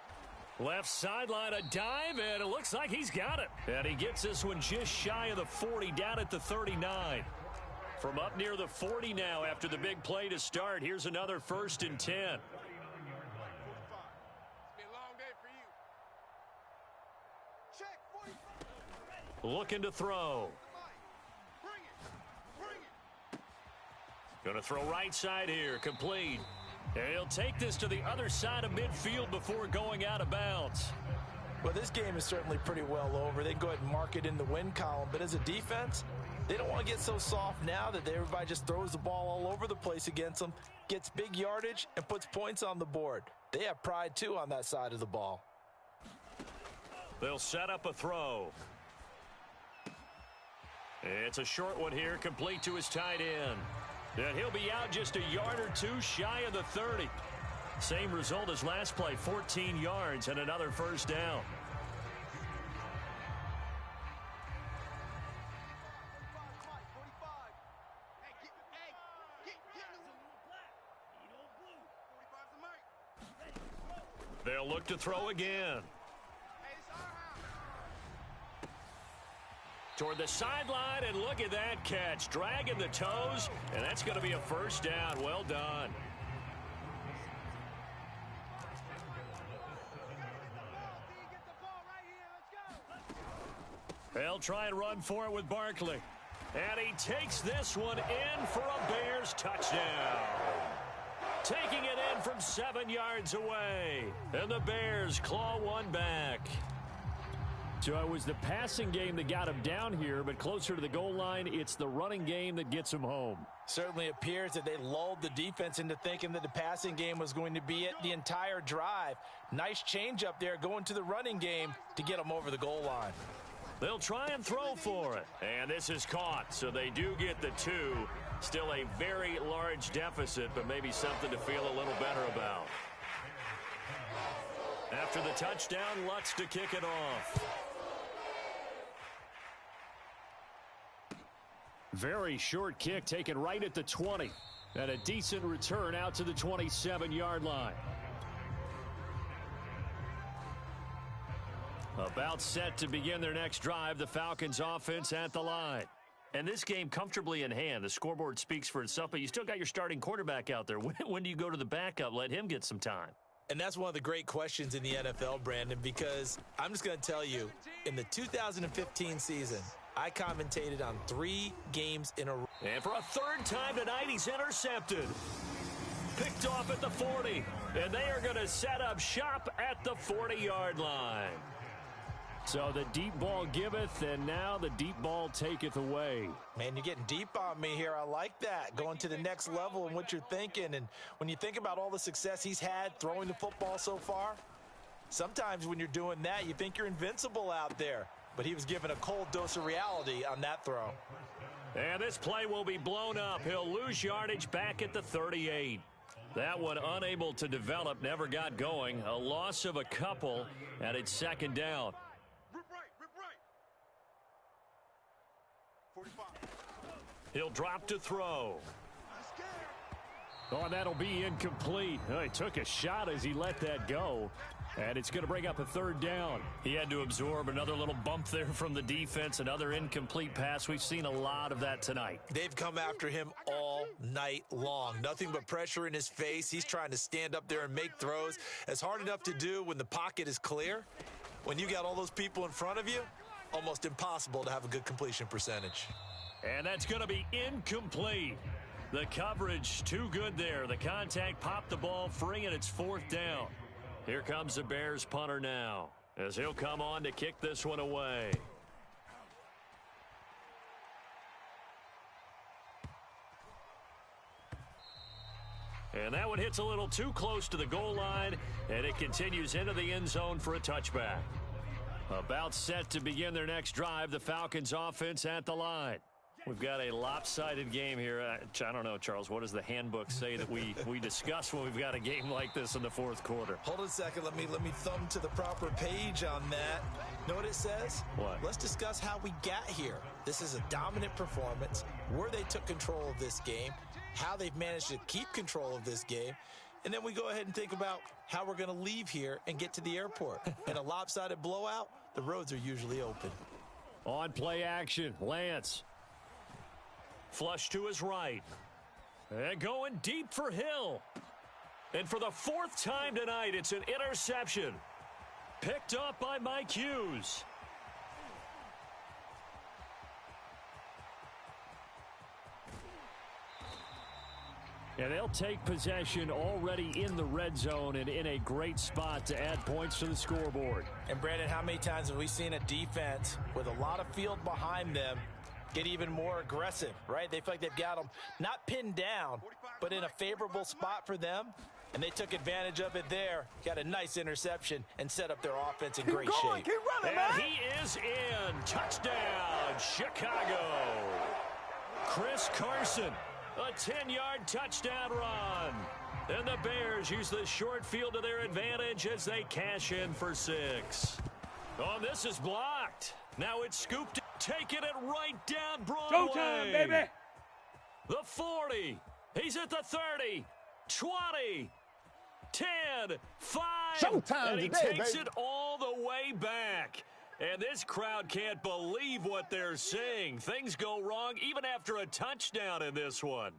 Left sideline, a dive, and it looks like he's got it. And he gets this one just shy of the 40, down at the 39. From up near the 40 now after the big play to start. Here's another 1st and 10. Looking to throw. Going to throw right side here, complete. And he'll take this to the other side of midfield before going out of bounds. Well, this game is certainly pretty well over. They can go ahead and mark it in the win column. But as a defense, they don't want to get so soft now that everybody just throws the ball all over the place against them, gets big yardage, and puts points on the board. They have pride, too, on that side of the ball. They'll set up a throw. It's a short one here, complete to his tight end. And he'll be out just a yard or two shy of the 30. Same result as last play, 14 yards and another 1st down. They'll look to throw again. Toward the sideline, and look at that catch. Dragging the toes, and that's going to be a 1st down. Well done. They'll try and run for it with Barkley. And he takes this one in for a Bears touchdown. Taking it in from 7 yards away. And the Bears claw one back. So it was the passing game that got him down here, but closer to the goal line, it's the running game that gets him home. Certainly appears that they lulled the defense into thinking that the passing game was going to be it the entire drive. Nice change up there going to the running game to get them over the goal line. They'll try and throw for it. And this is caught, so they do get the 2. Still a very large deficit, but maybe something to feel a little better about. After the touchdown, Lutz to kick it off. Very short kick taken right at the 20. And a decent return out to the 27-yard line. About set to begin their next drive, the Falcons offense at the line. And this game comfortably in hand. The scoreboard speaks for itself, but you still got your starting quarterback out there. When do you go to the backup? Let him get some time. And that's one of the great questions in the NFL, Brandon, because I'm just going to tell you, in the 2015 season, I commentated on 3 games in a row. And for a third time tonight, he's intercepted. Picked off at the 40. And they are going to set up shop at the 40-yard line. So the deep ball giveth, and now the deep ball taketh away. Man, you're getting deep on me here. I like that. Going to the next level in what you're thinking. And when you think about all the success he's had throwing the football so far, sometimes when you're doing that, you think you're invincible out there. But he was given a cold dose of reality on that throw. And this play will be blown up. He'll lose yardage back at the 38. That one unable to develop, never got going. A loss of a couple, and it's second down. Rip right. 45. He'll drop to throw. Oh, that'll be incomplete. Oh, he took a shot as he let that go. And it's going to bring up a third down. He had to absorb another little bump there from the defense, another incomplete pass. We've seen a lot of that tonight. They've come after him all night long. Nothing but pressure in his face. He's trying to stand up there and make throws. It's hard enough to do when the pocket is clear. When you got all those people in front of you, almost impossible to have a good completion percentage. And that's going to be incomplete. The coverage too good there. The contact popped the ball free, and it's fourth down. Here comes the Bears punter now, as he'll come on to kick this one away. And that one hits a little too close to the goal line, and it continues into the end zone for a touchback. About set to begin their next drive, the Falcons offense at the line. We've got a lopsided game here. I don't know, Charles, what does the handbook say that we discuss when we've got a game like this in the fourth quarter? Hold on a second. Let me thumb to the proper page on that. Know what it says? What? Let's discuss how we got here. This is a dominant performance, where they took control of this game, how they've managed to keep control of this game, and then we go ahead and think about how we're going to leave here and get to the airport. In a lopsided blowout, the roads are usually open. On play action, Lance. Flush to his right. And going deep for Hill. And for the fourth time tonight, it's an interception. Picked up by Mike Hughes. And they'll take possession already in the red zone and in a great spot to add points to the scoreboard. And Brandon, how many times have we seen a defense with a lot of field behind them get even more aggressive, right? They feel like they've got them not pinned down, but in a favorable spot for them, and they took advantage of it there. Got a nice interception and set up their offense in great shape. Keep running, And man. he is in. Touchdown, Chicago. Chris Carson, a 10-yard touchdown run. And the Bears use the short field to their advantage as they cash in for 6. Oh, this is blocked. Now it's scooped. Taking it right down Broadway. Showtime, baby. The 40. He's at the 30. 20. 10. 5. Showtime and he today, takes baby. it all the way back. And this crowd can't believe what they're seeing. Things go wrong even after a touchdown in this one.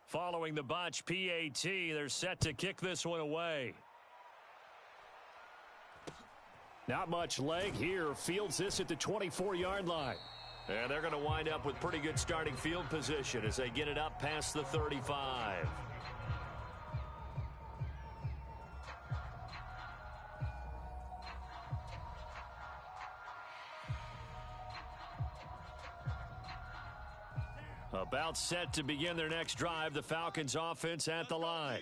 Following the botch PAT, they're set to kick this one away. Not much leg here. Fields this at the 24-yard line. And they're going to wind up with pretty good starting field position as they get it up past the 35. About set to begin their next drive, the Falcons offense at the line.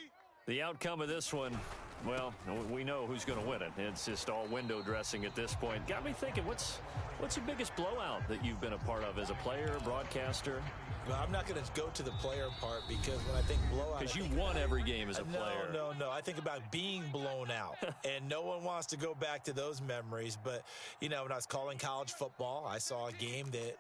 The outcome of this one, well, we know who's going to win it. It's just all window dressing at this point. Got me thinking, what's the biggest blowout that you've been a part of as a player, broadcaster? Well, I'm not going to go to the player part because when I think blowout, Because you won every game as a player. No. I think about being blown out, and no one wants to go back to those memories. But, when I was calling college football, I saw a game that,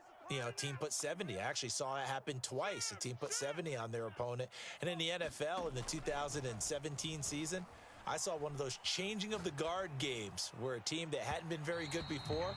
team put 70. I actually saw it happen twice. A team put 70 on their opponent. And in the NFL in the 2017 season, I saw one of those changing of the guard games where a team that hadn't been very good before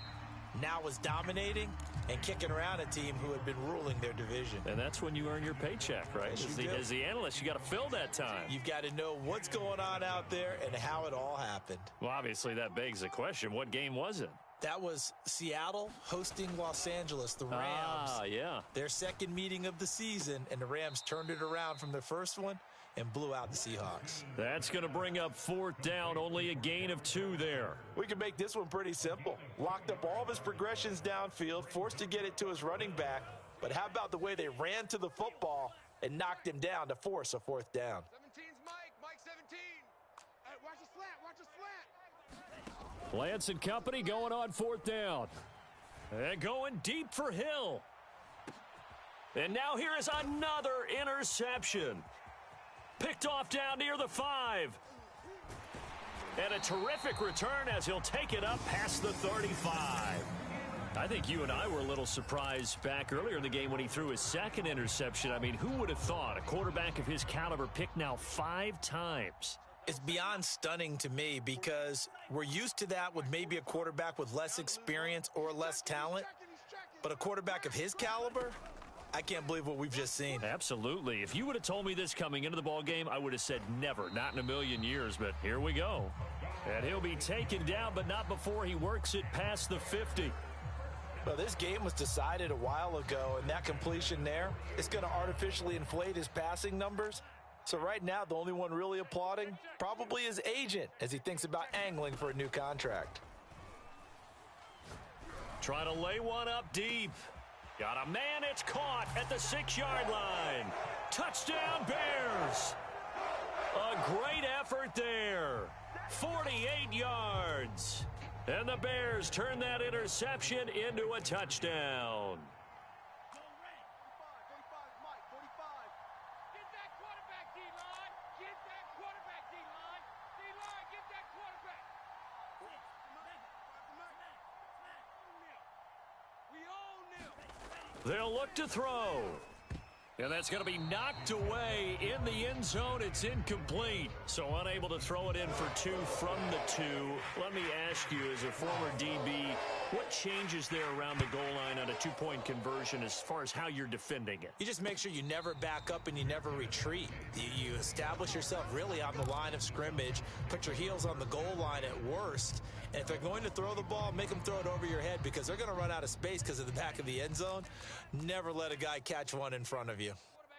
now was dominating and kicking around a team who had been ruling their division. And that's when you earn your paycheck, right? Yes, As the analyst, you got to fill that time. You've got to know what's going on out there and how it all happened. Well, obviously, that begs the question, what game was it? That was Seattle hosting Los Angeles, the Rams. Ah, yeah. Their second meeting of the season, and the Rams turned it around from their first one and blew out the Seahawks. That's going to bring up 4th down, only a gain of 2 there. We can make this one pretty simple. Locked up all of his progressions downfield, forced to get it to his running back. But how about the way they ran to the football and knocked him down to force a 4th down? 17's Mike. Mike 17. Hey, watch the slant. Watch the slant. Lance and company going on 4th down. And going deep for Hill. And now here is another interception. Picked off down near the 5. And a terrific return as he'll take it up past the 35. I think you and I were a little surprised back earlier in the game when he threw his second interception. I mean, who would have thought a quarterback of his caliber picked now 5 times? It's beyond stunning to me because we're used to that with maybe a quarterback with less experience or less talent. But a quarterback of his caliber, I can't believe what we've just seen. Absolutely. If you would have told me this coming into the ball game, I would have said never, not in a million years. But here we go. And he'll be taken down, but not before he works it past the 50. Well, this game was decided a while ago, and that completion there is going to artificially inflate his passing numbers. So right now, the only one really applauding probably his agent as he thinks about angling for a new contract. Trying to lay one up deep. Got a man, it's caught at the 6-yard line. Touchdown, Bears. A great effort there. 48 yards. And the Bears turn that interception into a touchdown. They'll look to throw. And that's going to be knocked away in the end zone. It's incomplete. So unable to throw it in for 2 from the 2. Let me ask you, as a former DB, what changes there around the goal line on a 2-point conversion as far as how you're defending it? You just make sure you never back up and you never retreat. You establish yourself really on the line of scrimmage, put your heels on the goal line at worst. And if they're going to throw the ball, make them throw it over your head because they're going to run out of space because of the back of the end zone. Never let a guy catch one in front of you.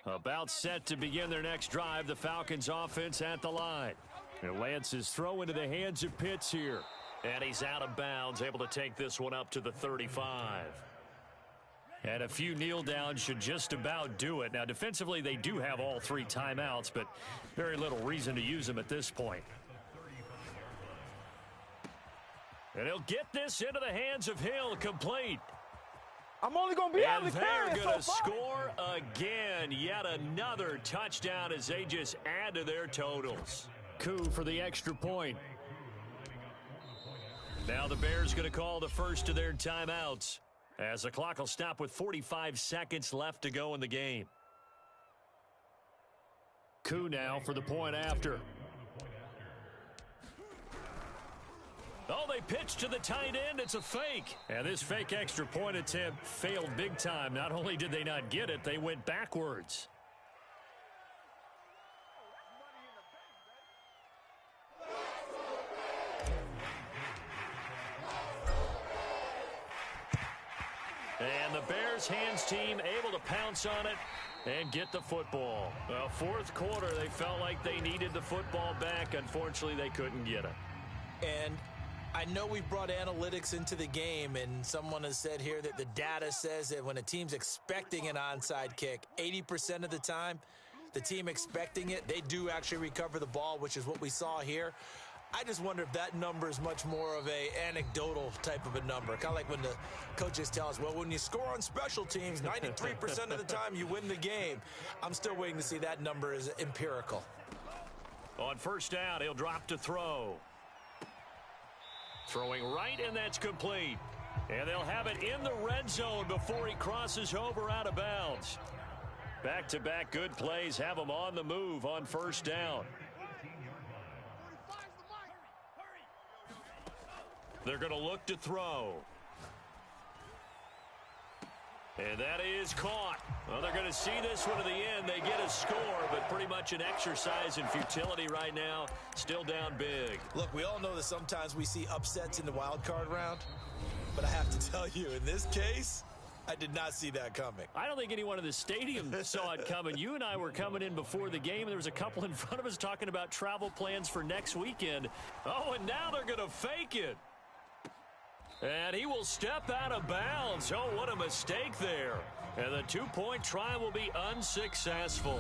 About set to begin their next drive, the Falcons offense at the line. And Lance's throw into the hands of Pitts here. And he's out of bounds, able to take this one up to the 35. And a few kneel downs should just about do it. Now, defensively, they do have all 3 timeouts, but very little reason to use them at this point. And he'll get this into the hands of Hill, complete. I'm only going to be able to carry it they're going to so far. score again. Yet another touchdown as they just add to their totals. Coup for the extra point. Now the Bears going to call the first of their timeouts as the clock will stop with 45 seconds left to go in the game. Coup now for the point after. Oh, they pitch to the tight end. It's a fake. And this fake extra point attempt failed big time. Not only did they not get it, they went backwards. And the Bears hands team able to pounce on it and get the football. Well, 4th quarter, they felt like they needed the football back. Unfortunately, they couldn't get it. And I know we brought analytics into the game, and someone has said here that the data says that when a team's expecting an onside kick, 80% of the time, the team expecting it, they do actually recover the ball, which is what we saw here. I just wonder if that number is much more of a anecdotal type of a number. Kind of like when the coaches tell us, well, when you score on special teams, 93% of the time you win the game. I'm still waiting to see that number is empirical. On first down, he'll drop to throw. Throwing right, and that's complete. And they'll have it in the red zone before he crosses over out of bounds. Back-to-back good plays have him on the move on first down. They're going to look to throw. And that is caught. Well, they're going to see this one to the end. They get a score, but pretty much an exercise in futility right now. Still down big. Look, we all know that sometimes we see upsets in the wild card round. But I have to tell you, in this case, I did not see that coming. I don't think anyone in the stadium saw it coming. You and I were coming in before the game, and there was a couple in front of us talking about travel plans for next weekend. Oh, and now they're going to fake it. And he will step out of bounds. Oh, what a mistake there. And the two-point try will be unsuccessful.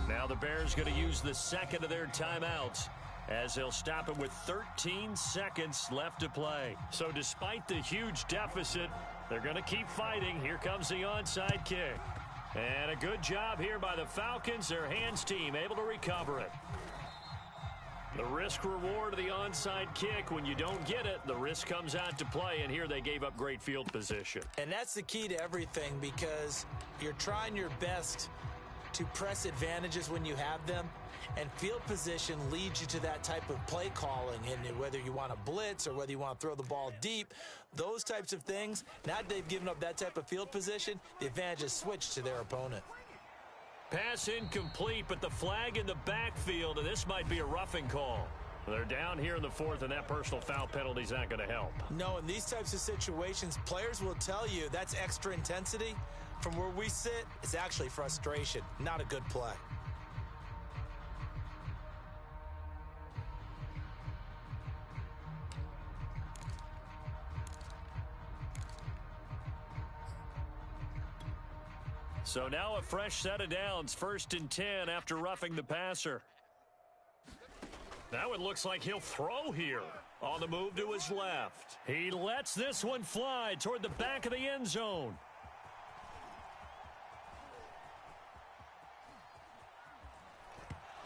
Now the Bears going to use the second of their timeouts as they'll stop it with 13 seconds left to play. So despite the huge deficit, they're going to keep fighting. Here comes the onside kick. And a good job here by the Falcons, their hands team, able to recover it. The risk-reward of the onside kick, when you don't get it, the risk comes out to play, and here they gave up great field position. And that's the key to everything, because you're trying your best to press advantages when you have them, and field position leads you to that type of play calling, and whether you want to blitz or whether you want to throw the ball deep, those types of things. Now that they've given up that type of field position, the advantage is switched to their opponent. Pass incomplete, but the flag in the backfield, and this might be a roughing call. They're down here in the fourth, and that personal foul penalty is not going to help. No, in these types of situations, players will tell you that's extra intensity. From where we sit, it's actually frustration, not a good play. So now a fresh set of downs, 1st and 10 after roughing the passer. Now it looks like he'll throw here. On the move to his left. He lets this one fly toward the back of the end zone.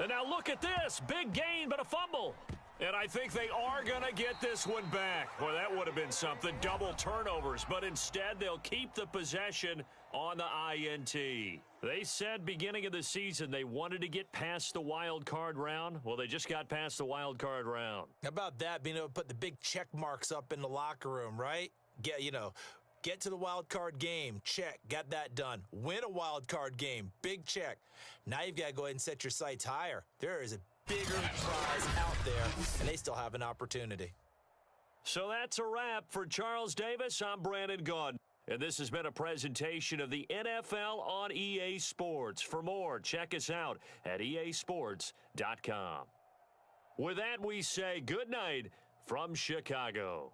And now look at this. Big gain, but a fumble. And I think they are going to get this one back. Well, that would have been something. Double turnovers. But instead, they'll keep the possession on the INT. They said beginning of the season they wanted to get past the wild card round. Well, they just got past the wild card round. How about that, being able to put the big check marks up in the locker room, right? Get to the wild card game, check, got that done. Win a wild card game, big check. Now you've got to go ahead and set your sights higher. There is a bigger prize out there, and they still have an opportunity. So that's a wrap for Charles Davis. I'm Brandon Gaudin. And this has been a presentation of the NFL on EA Sports. For more, check us out at easports.com. With that, we say good night from Chicago.